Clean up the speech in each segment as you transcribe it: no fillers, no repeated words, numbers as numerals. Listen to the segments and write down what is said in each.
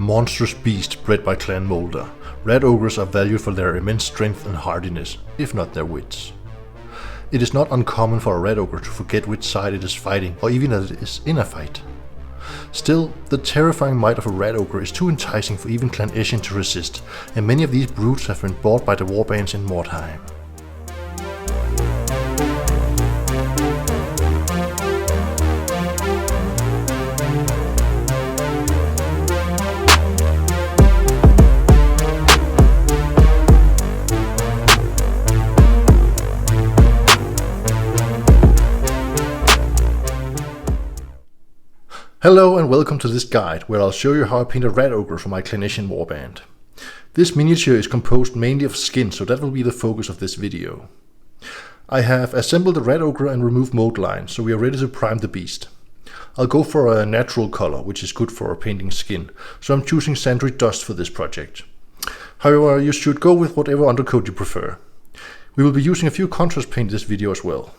monstrous beast bred by Clan Mordheim, Rat Ogres are valued for their immense strength and hardiness, if not their wits. It is not uncommon for a Rat Ogre to forget which side it is fighting, or even that it is in a fight. Still, the terrifying might of a Rat Ogre is too enticing for even Clan Eshin to resist, and many of these brutes have been bought by the warbands in Mordheim. Hello and welcome to this guide where I'll show you how I paint a Rat Ogre for my Clan Eshin warband. This miniature is composed mainly of skin, so that will be the focus of this video. I have assembled the Rat Ogre and removed mold lines, so we are ready to prime the beast. I'll go for a natural color, which is good for painting skin, so I'm choosing Sandy Dust for this project. However, you should go with whatever undercoat you prefer. We will be using a few contrast paint in this video as well.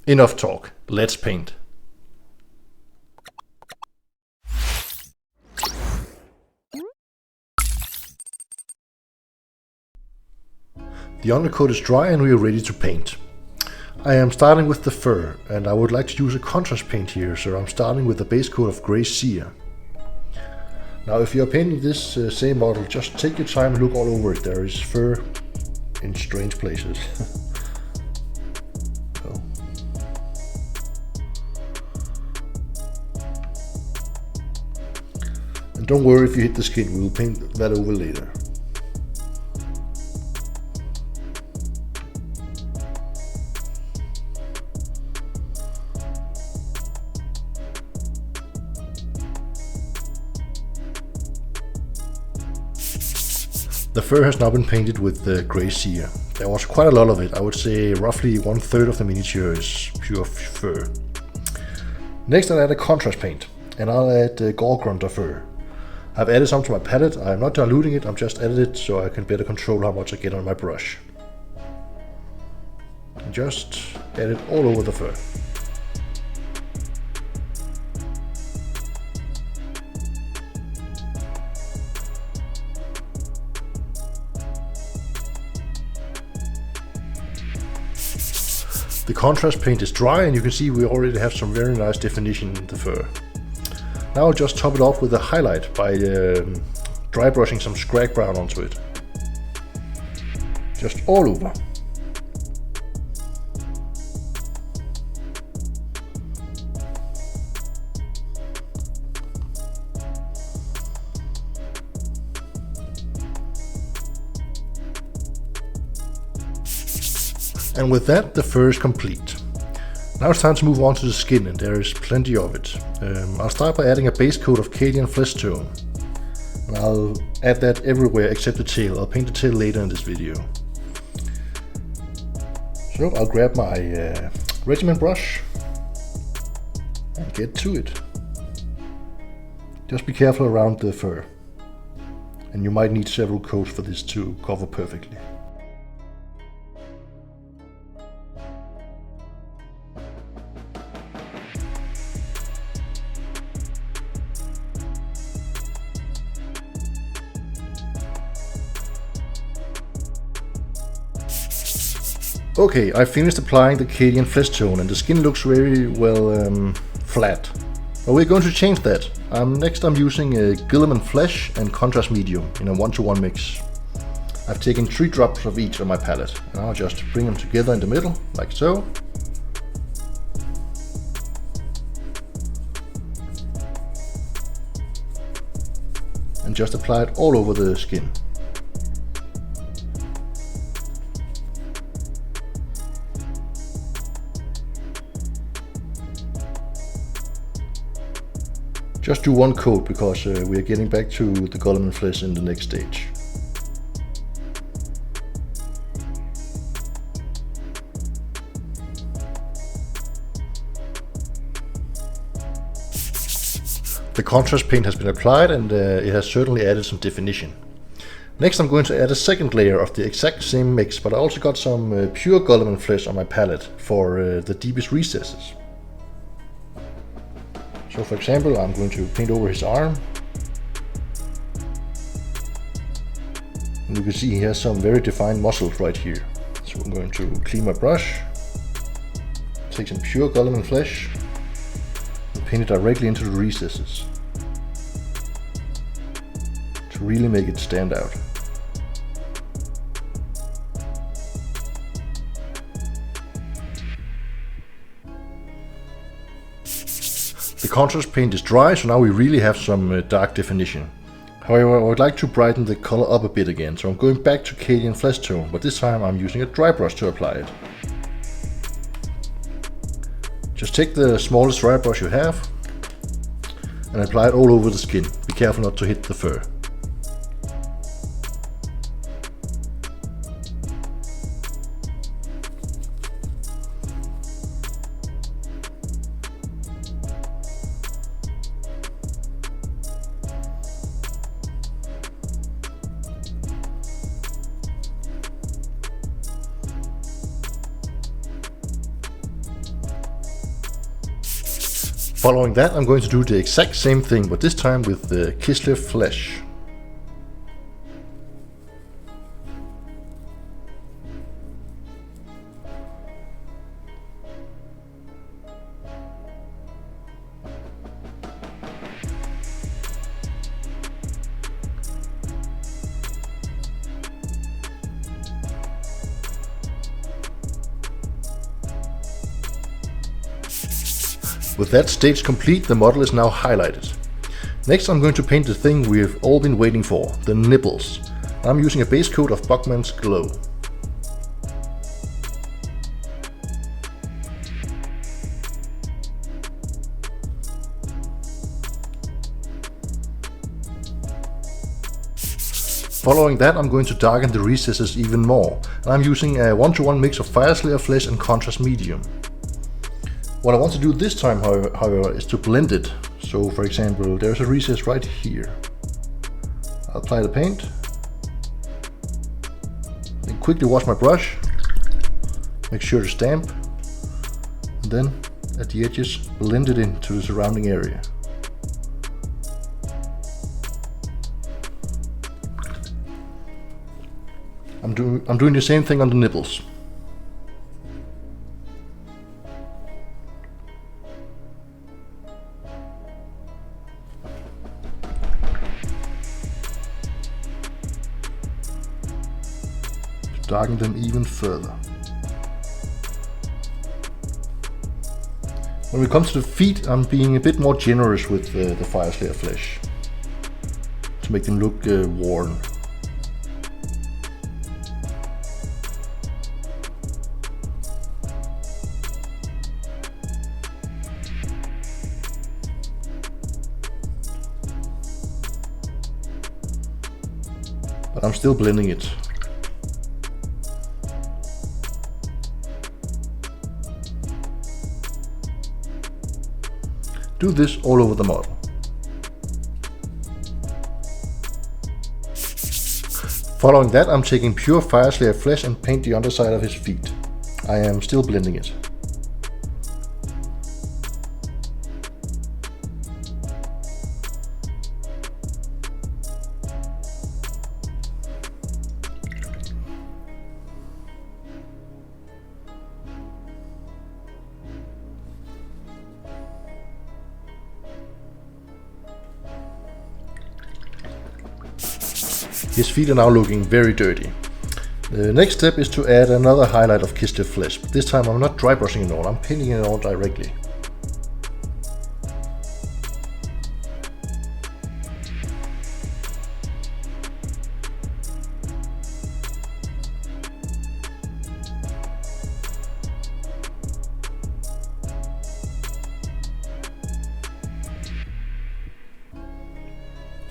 Enough talk, let's paint. The undercoat is dry and we are ready to paint. I am starting with the fur, and I would like to use a contrast paint here, so I'm starting with a base coat of grey cere. Now if you are painting this same model, just take your time and look all over it. There is fur in strange places. So. And don't worry if you hit the skin, we will paint that over later. The fur has now been painted with the grey cere. There was quite a lot of it. I would say roughly 1/3 of the miniature is pure fur. Next I'll add a contrast paint, and I'll add Gorgrunter fur. I've added some to my palette. I'm not diluting it, I'm just added it so I can better control how much I get on my brush. And just add it all over the fur. The contrast paint is dry and you can see we already have some very nice definition in the fur. Now I'll just top it off with a highlight by dry brushing some scrag brown onto it. Just all over. And with that, the fur is complete. Now it's time to move on to the skin, and there is plenty of it. I'll start by adding a base coat of Cadian flesh tone. And I'll add that everywhere except the tail. I'll paint the tail later in this video. So I'll grab my regiment brush and get to it. Just be careful around the fur. And you might need several coats for this to cover perfectly. Okay, I finished applying the Cadian flesh tone and the skin looks very well flat. But we're going to change that. Next I'm using Guilliman flesh and contrast medium in a 1-to-1 mix. I've taken 3 drops of each on my palette and I'll just bring them together in the middle, like so. And just apply it all over the skin. Just do 1 coat because we are getting back to the Guilliman flesh in the next stage. The contrast paint has been applied and it has certainly added some definition. Next I'm going to add a second layer of the exact same mix, but I also got some pure Guilliman flesh on my palette for the deepest recesses. So for example, I'm going to paint over his arm. And you can see he has some very defined muscles right here. So I'm going to clean my brush, take some pure Golem flesh, and paint it directly into the recesses to really make it stand out. The contrast paint is dry, so now we really have some dark definition. However, I would like to brighten the color up a bit again, so I'm going back to Cadian Flesh Tone, but this time I'm using a dry brush to apply it. Just take the smallest dry brush you have and apply it all over the skin. Be careful not to hit the fur. Following that, I'm going to do the exact same thing, but this time with the Kislev flesh. With that stage complete, the model is now highlighted. Next I'm going to paint the thing we've all been waiting for, the nipples. I'm using a base coat of Bugman's Glow. Following that, I'm going to darken the recesses even more, and I'm using a 1-to-1 mix of Fyreslayer Flesh and Contrast Medium. What I want to do this time, however, is to blend it. So for example, there's a recess right here. I'll apply the paint, then quickly wash my brush, make sure to stamp, and then at the edges blend it into the surrounding area. I'm doing the same thing on the nipples. Darken them even further. When it comes to the feet, I'm being a bit more generous with the Fyreslayer flesh to make them look worn. But I'm still blending it. Do this all over the model. Following that, I'm taking pure Fyreslayer flesh and paint the underside of his feet. I am still blending it. His feet are now looking very dirty. The next step is to add another highlight of Kislev flesh, but this time I'm not dry brushing it all, I'm painting it all directly.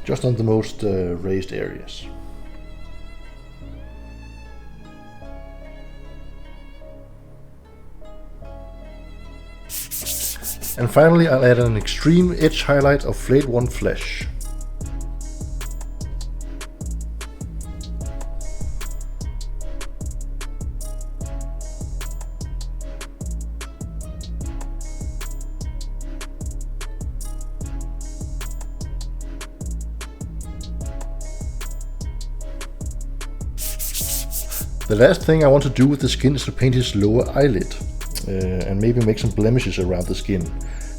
Just on the most raised areas. And finally, I'll add an extreme edge highlight of Flayed One flesh. The last thing I want to do with the skin is to paint his lower eyelid and maybe make some blemishes around the skin.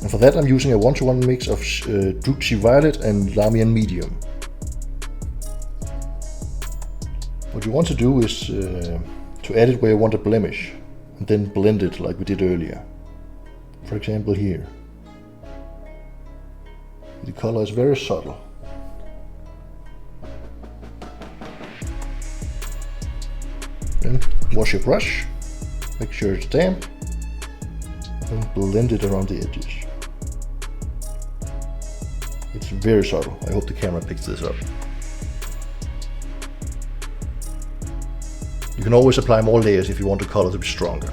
And for that I'm using a 1:1 mix of Druchii Violet and Lamian Medium. What you want to do is to add it where you want a blemish and then blend it like we did earlier. For example here. The color is very subtle. Then wash your brush, make sure it's damp, and blend it around the edges. It's very subtle. I hope the camera picks this up. You can always apply more layers if you want the color to be stronger.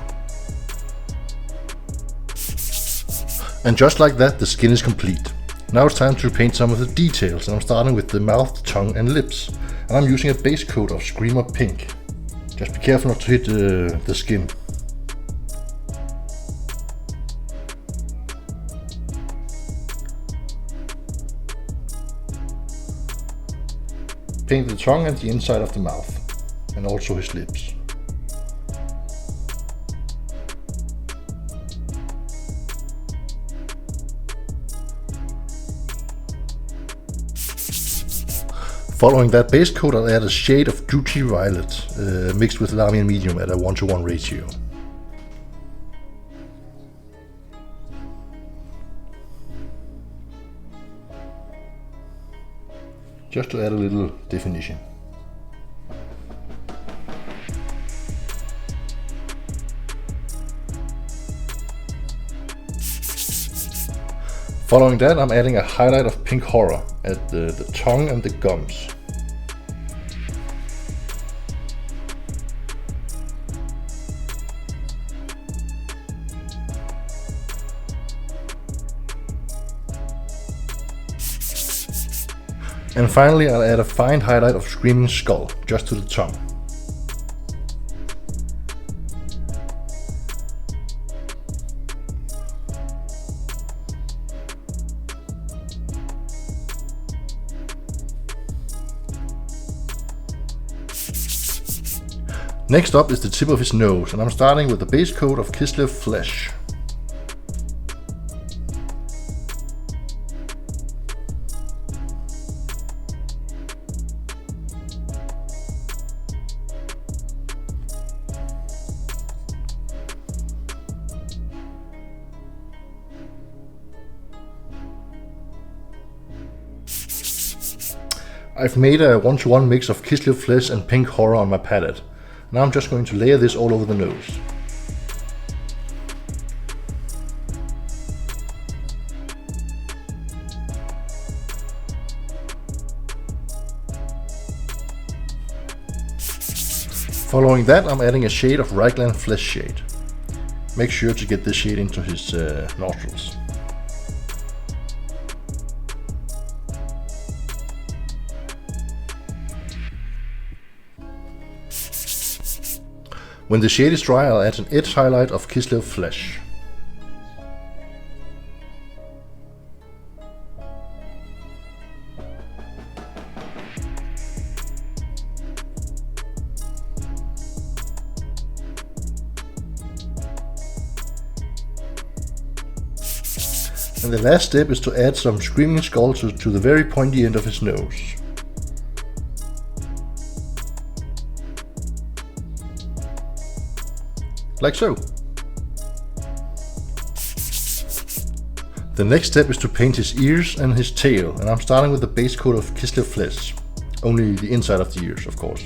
And just like that, the skin is complete. Now it's time to paint some of the details, and I'm starting with the mouth, tongue and lips. And I'm using a base coat of Screamer Pink. Just be careful not to hit the skin. Paint the tongue and the inside of the mouth, and also his lips. Following that base coat, I'll add a shade of Druchii Violet mixed with Lamian Medium at a 1:1 ratio. Just to add a little definition. Following that, I'm adding a highlight of Pink Horror at the tongue and the gums. And finally, I'll add a fine highlight of Screaming Skull just to the tongue. Next up is the tip of his nose, and I'm starting with the base coat of Kislev Flesh. I've made a 1:1 mix of Kislev Flesh and Pink Horror on my palette. Now I'm just going to layer this all over the nose. Following that, I'm adding a shade of Raglan Flesh Shade. Make sure to get this shade into his nostrils. When the shade is dry, I'll add an edge highlight of Kislev Flesh. And the last step is to add some Screaming Skull to the very pointy end of his nose. Like so. The next step is to paint his ears and his tail, and I'm starting with the base coat of Kislev Flesh. Only the inside of the ears, of course.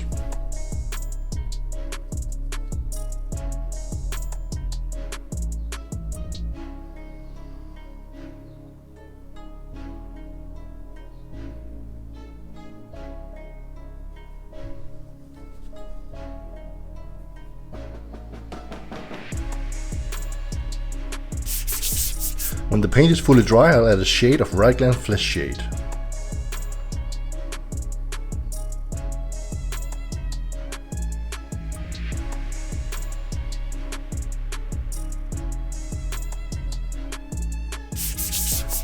When the paint is fully dry, I'll add a shade of Raglan Flesh Shade.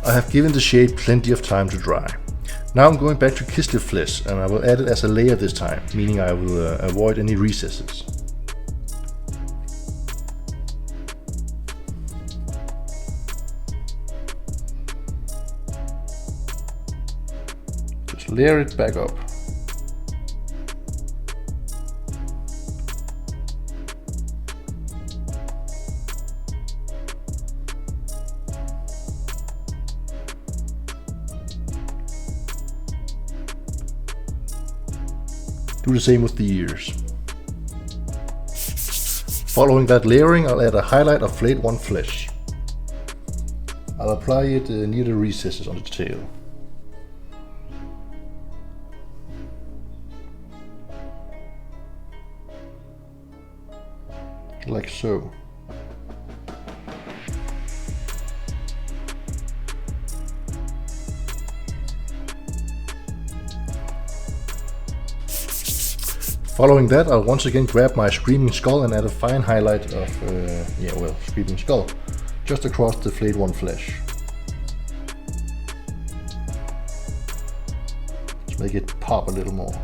I have given the shade plenty of time to dry. Now I'm going back to Kislev Flesh, and I will add it as a layer this time, meaning I will avoid any recesses. Just layer it back up. Do the same with the ears. Following that layering, I'll add a highlight of flayed one flesh. I'll apply it near the recesses on the tail. Like so. Following that, I'll once again grab my Screaming Skull and add a fine highlight of, Screaming Skull, just across the flayed one flesh. Let's make it pop a little more.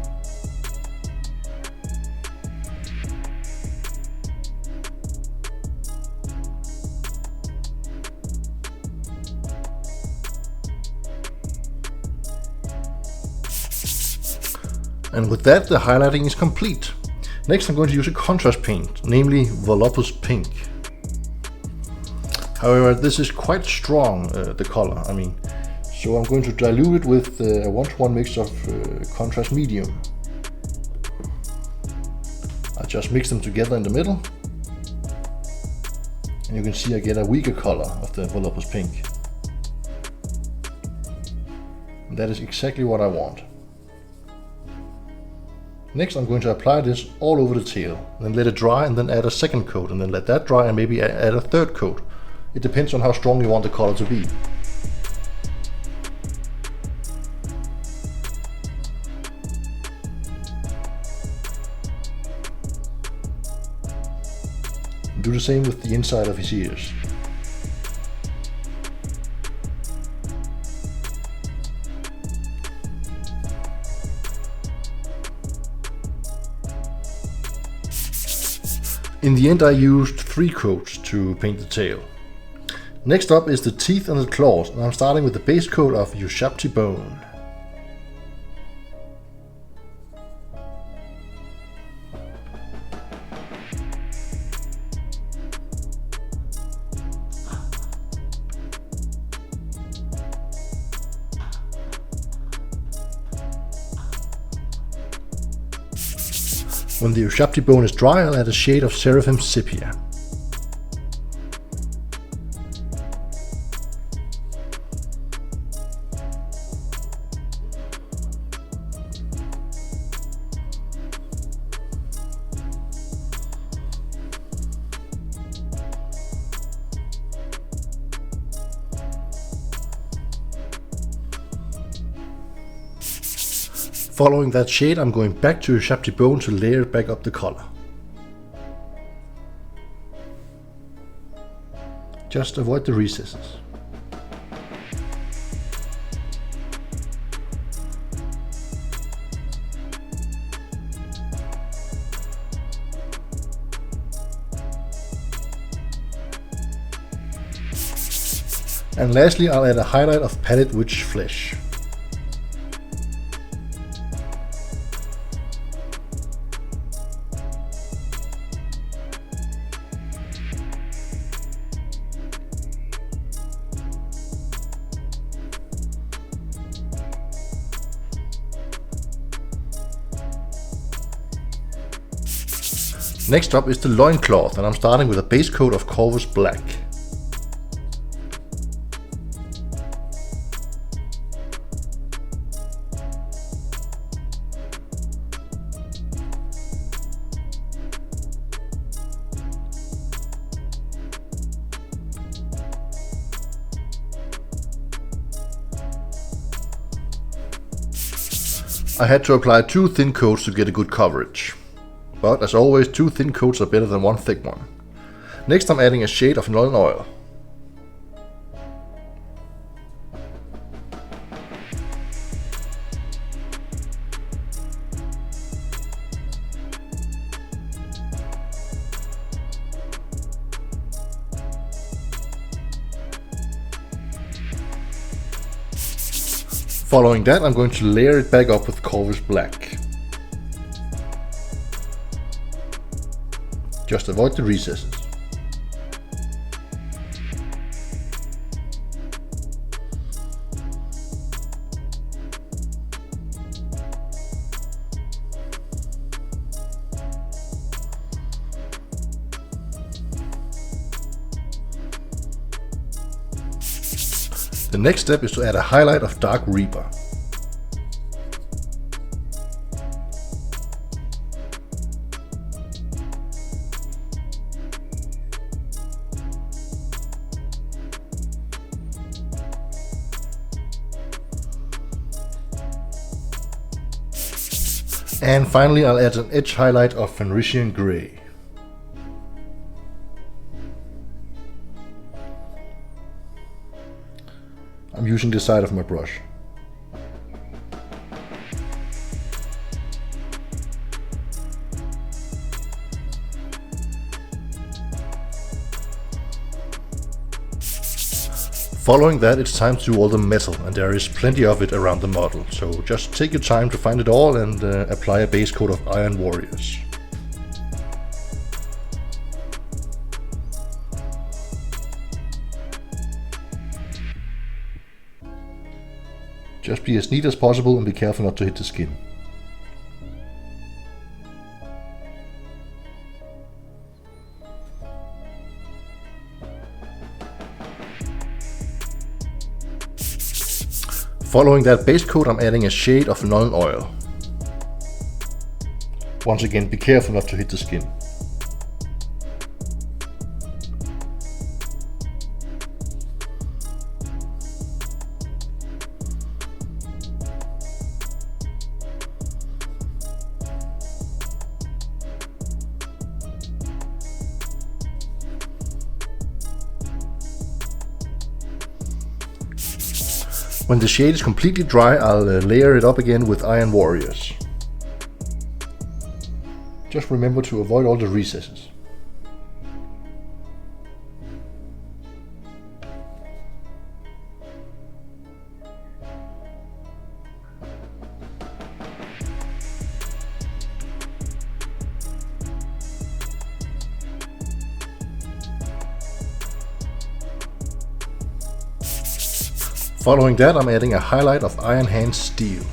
And with that, the highlighting is complete. Next, I'm going to use a contrast paint, namely Volupus Pink. However, this is quite strong, the color, so I'm going to dilute it with a 1-to-1 mix of contrast medium. I just mix them together in the middle, and you can see I get a weaker color of the Volupus Pink. And that is exactly what I want. Next, I'm going to apply this all over the tail, then let it dry and then add a second coat, and then let that dry and maybe add a third coat. It depends on how strong you want the color to be. Do the same with the inside of his ears. In the end, I used 3 coats to paint the tail. Next up is the teeth and the claws, and I'm starting with the base coat of Ushapti Bone. When the Ushapti Bone is dry, I'll add a shade of Seraphim Sepia. Following that shade, I'm going back to Ushapti Bone to layer back up the color. Just avoid the recesses. And lastly, I'll add a highlight of Pallid Witch flesh. Next up is the Loincloth, and I'm starting with a base coat of Corvus Black. I had to apply 2 thin coats to get a good coverage. But as always, 2 thin coats are better than 1 thick one. Next, I'm adding a shade of Nuln Oil. Following that, I'm going to layer it back up with Corvus Black. Just avoid the recesses. The next step is to add a highlight of Dark Reaper. And finally I'll add an edge highlight of Fenrisian Grey. I'm using the side of my brush. Following that, it's time to do all the metal, and there is plenty of it around the model, so just take your time to find it all and apply a base coat of Iron Warriors. Just be as neat as possible and be careful not to hit the skin. Following that base coat, I'm adding a shade of Nuln Oil. Once again, be careful not to hit the skin. When the shade is completely dry, I'll layer it up again with Iron Warriors. Just remember to avoid all the recesses. Following that, I'm adding a highlight of Iron Hand Steel.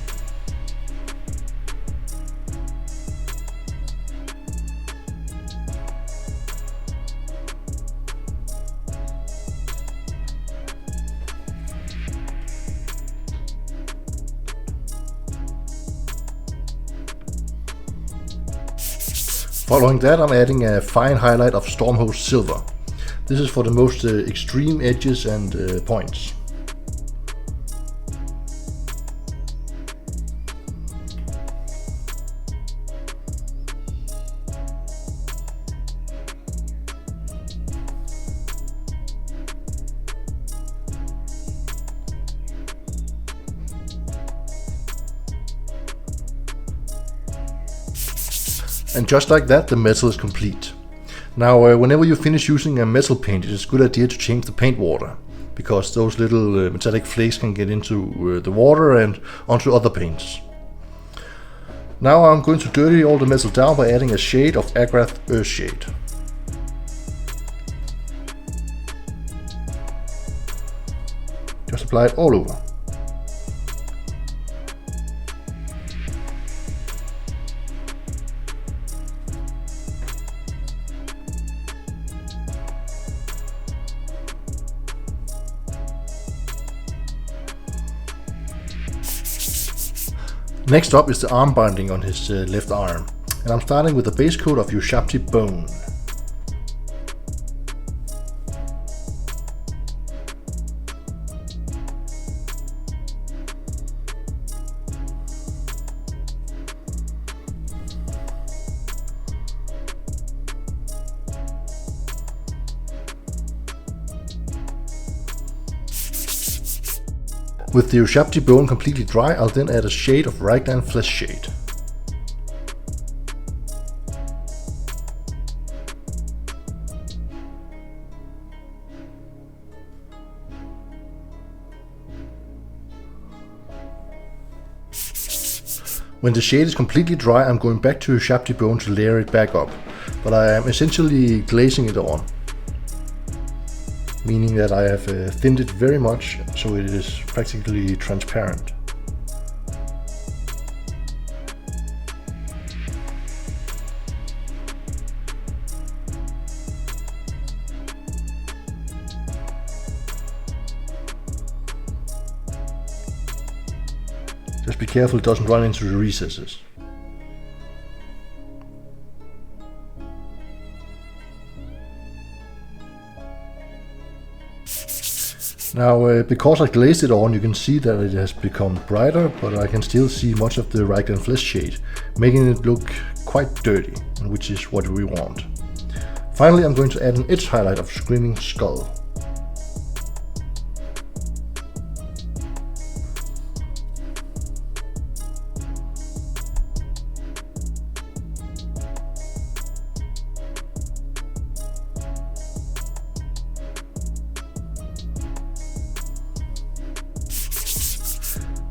Following that, I'm adding a fine highlight of Stormhost Silver. This is for the most extreme edges and points. And just like that, the metal is complete. Now, whenever you finish using a metal paint, it is a good idea to change the paint water, because those little metallic flakes can get into the water and onto other paints. Now I'm going to dirty all the metal down by adding a shade of Agrath Earthshade. Just apply it all over. Next up is the arm binding on his left arm, and I'm starting with a base coat of Ushabti Bone. With the Ushabti Bone completely dry, I'll then add a shade of Raglan Flesh Shade. When the shade is completely dry, I'm going back to sharp debone to layer it back up, but I am essentially glazing it on, meaning that I have thinned it very much so it is practically transparent. Just be careful it doesn't run into the recesses. Now, because I glazed it on, you can see that it has become brighter, but I can still see much of the raglan flesh shade, making it look quite dirty, which is what we want. Finally, I'm going to add an edge highlight of Screaming Skull.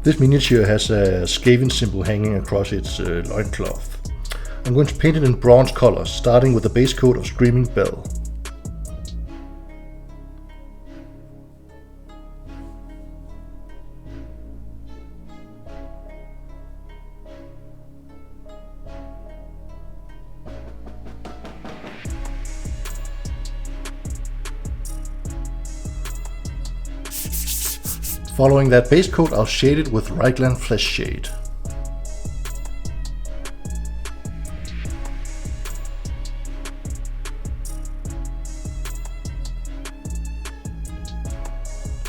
This miniature has a Skaven symbol hanging across its loincloth. I'm going to paint it in bronze colors, starting with the base coat of Screaming Bell. Following that base coat, I'll shade it with raglan flesh shade.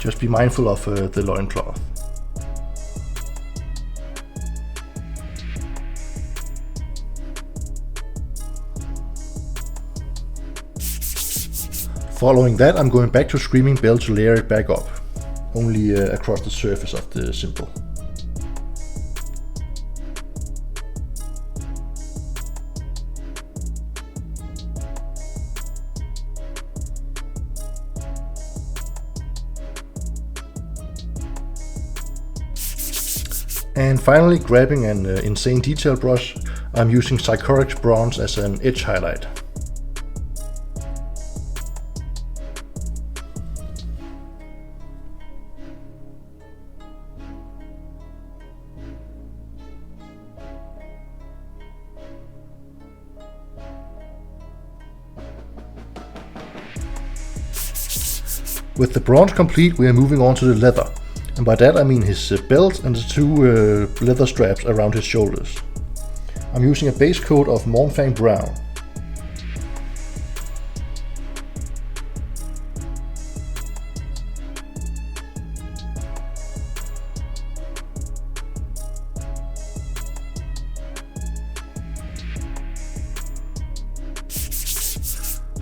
Just be mindful of the loincloth. Following that, I'm going back to Screaming Bell to layer it back up, only across the surface of the symbol. And finally, grabbing an Insane Detail brush, I'm using Sycorax Bronze as an edge highlight. With the bronze complete, we are moving on to the leather, and by that I mean his belt and the two leather straps around his shoulders. I'm using a base coat of Mordheim Brown.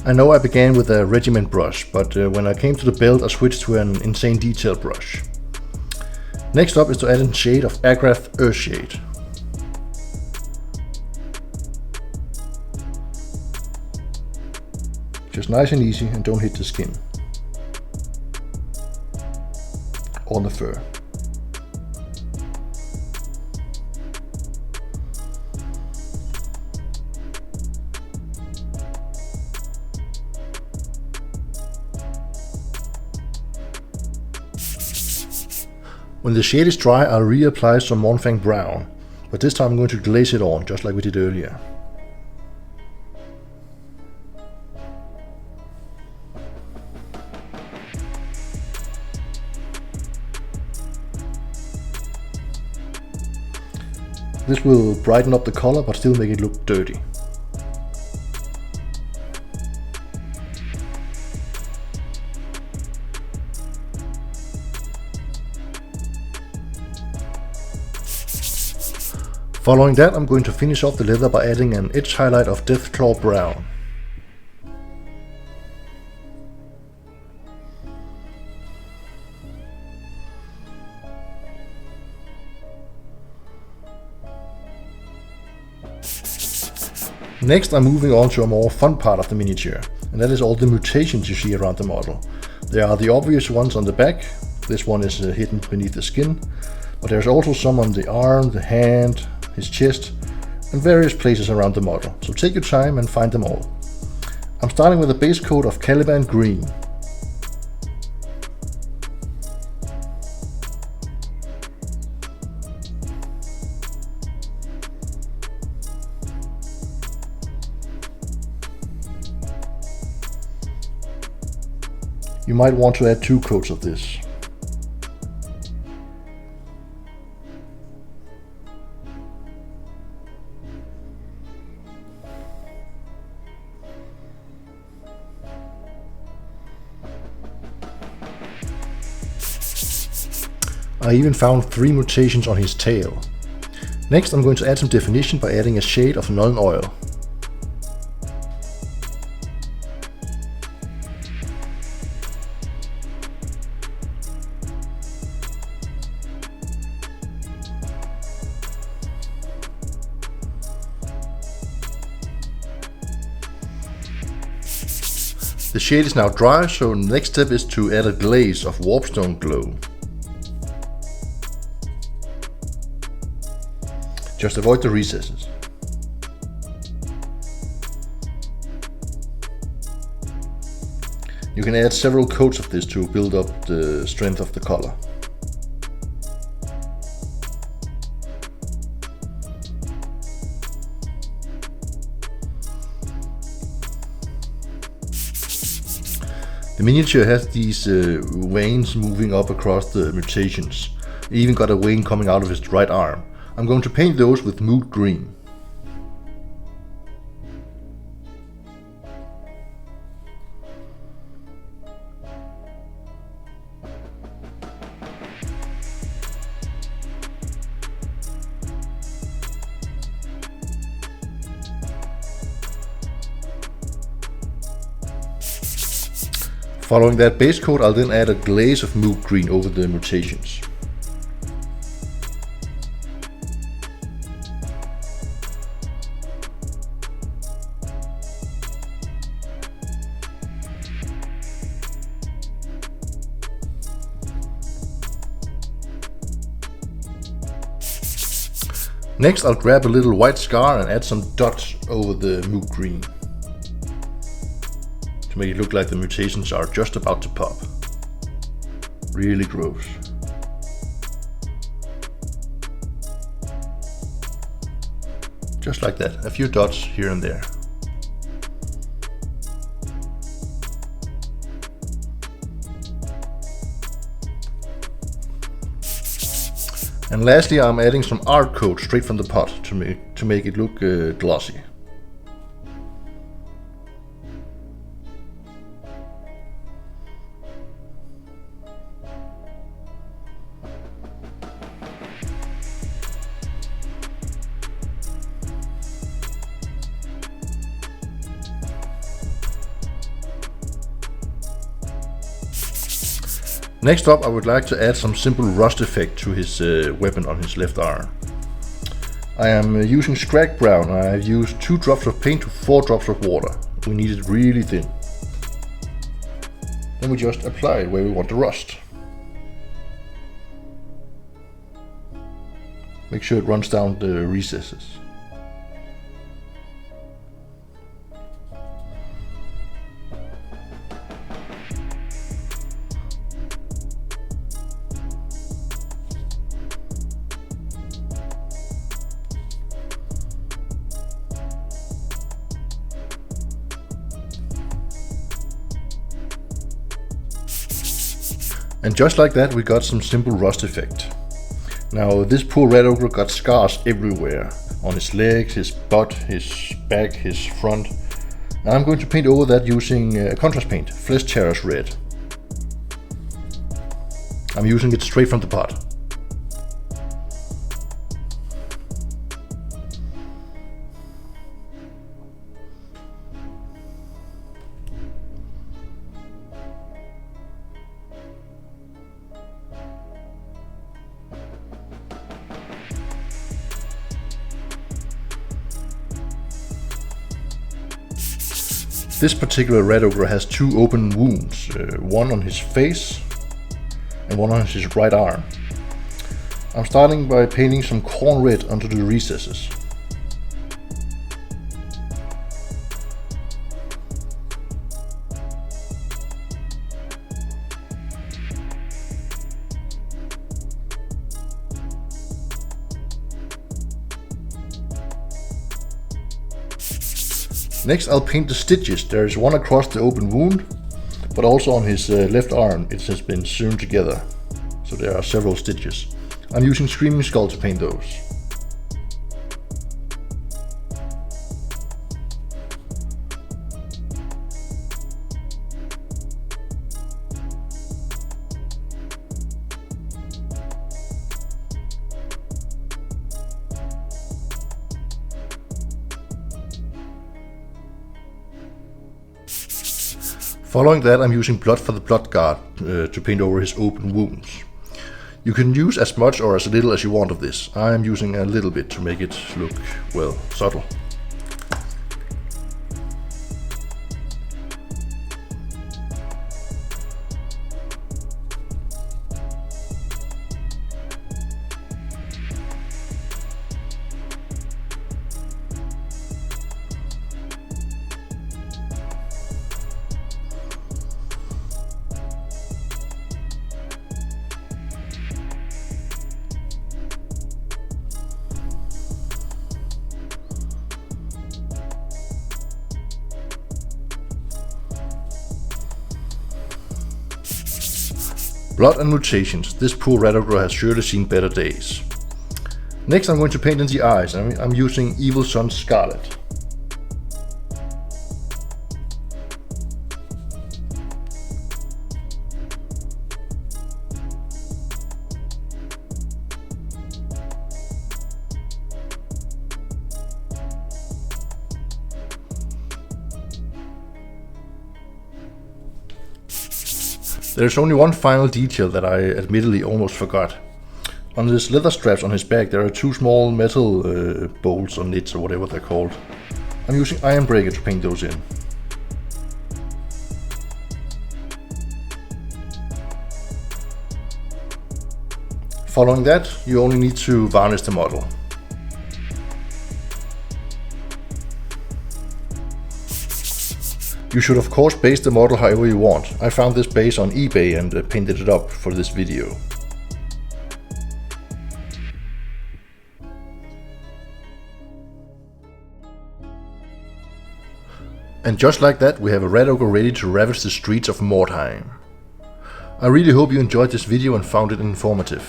I know I began with a regiment brush, but when I came to the belt I switched to an Insane Detail brush. Next up is to add a shade of Agrath Earthshade. Just nice and easy and don't hit the skin or the fur. When the shade is dry, I'll reapply some Mordheim Brown, but this time I'm going to glaze it on, just like we did earlier. This will brighten up the color, but still make it look dirty. Following that, I'm going to finish off the leather by adding an edge highlight of Deathclaw Brown. Next, I'm moving on to a more fun part of the miniature, and that is all the mutations you see around the model. There are the obvious ones on the back. This one is hidden beneath the skin, but there's also some on the arm, the hand, his chest, and various places around the model, so take your time and find them all. I'm starting with a base coat of Caliban Green. You might want to add 2 coats of this. I even found 3 mutations on his tail. Next I'm going to add some definition by adding a shade of Nuln Oil. The shade is now dry, so the next step is to add a glaze of Warpstone Glow. Just avoid the recesses. You can add several coats of this to build up the strength of the color. The miniature has these veins moving up across the mutations. He even got a vein coming out of his right arm. I'm going to paint those with Moot Green. Following that base coat, I'll then add a glaze of Moot Green over the mutations. Next I'll grab a little white scar and add some dots over the Moot Green to make it look like the mutations are just about to pop. Really gross. Just like that, a few dots here and there. And lastly, I'm adding some art coat straight from the pot to make it look glossy. Next up, I would like to add some simple rust effect to his weapon on his left arm. I am using Scrag Brown. I have used 2 drops of paint to 4 drops of water. We need it really thin. Then we just apply it where we want the rust. Make sure it runs down the recesses. And just like that, we got some simple rust effect. Now this poor Rat Ogre got scars everywhere. On his legs, his butt, his back, his front. And I'm going to paint over that using a contrast paint, Flesh Terror's Red. I'm using it straight from the pot. This particular Rat Ogre has 2 open wounds, one on his face and one on his right arm. I'm starting by painting some corn red onto the recesses. Next I'll paint the stitches. There is one across the open wound, but also on his left arm it has been sewn together. So there are several stitches. I'm using Screaming Skull to paint those. Following that, I'm using blood for the blood guard to paint over his open wounds. You can use as much or as little as you want of this. I'm using a little bit to make it look, well, subtle. Blood and Mutations. This poor Rat Ogre has surely seen better days. Next I'm going to paint in the eyes. I'm using Evil Sun's Scarlet. There's only one final detail that I admittedly almost forgot. On this leather straps on his back there are two small metal bolts or nits or whatever they're called. I'm using Iron Breaker to paint those in. Following that, you only need to varnish the model. You should of course base the model however you want. I found this base on eBay and painted it up for this video. And just like that, we have a Rat Ogre ready to ravage the streets of Mordheim. I really hope you enjoyed this video and found it informative.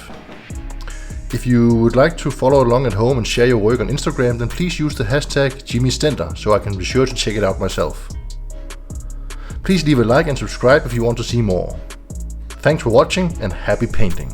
If you would like to follow along at home and share your work on Instagram, then please use the hashtag #JimmyStender so I can be sure to check it out myself. Please leave a like and subscribe if you want to see more. Thanks for watching and happy painting!